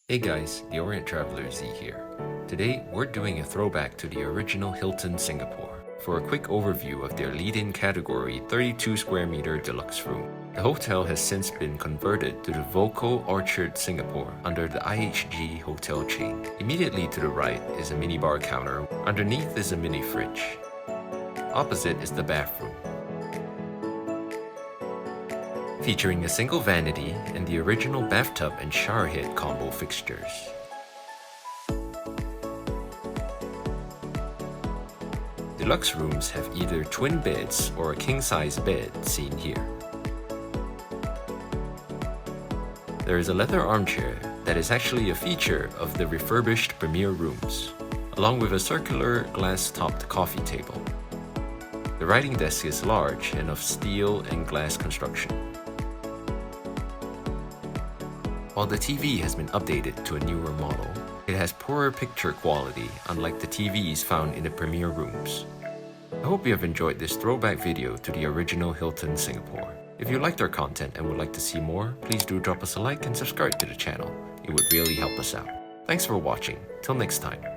Hey guys, the Orient Traveler Z here. Today, we're doing a throwback to the original Hilton Singapore for a quick overview of their lead-in category 32 square meter deluxe room. The hotel has since been converted to the Voco Orchard Singapore under the IHG hotel chain. Immediately to the right is a minibar counter. Underneath is a mini fridge. Opposite is the bathroom, featuring a single vanity and the original bathtub and showerhead combo fixtures. Deluxe rooms have either twin beds or a king-size bed seen here. There is a leather armchair that is actually a feature of the refurbished Premier rooms, along with a circular glass-topped coffee table. The writing desk is large and of steel and glass construction, while the TV has been updated to a newer model. It has poorer picture quality, unlike the TVs found in the Premier rooms. I hope you have enjoyed this throwback video to the original Hilton Singapore. If you liked our content and would like to see more, please do drop us a like and subscribe to the channel. It would really help us out. Thanks for watching. Till next time.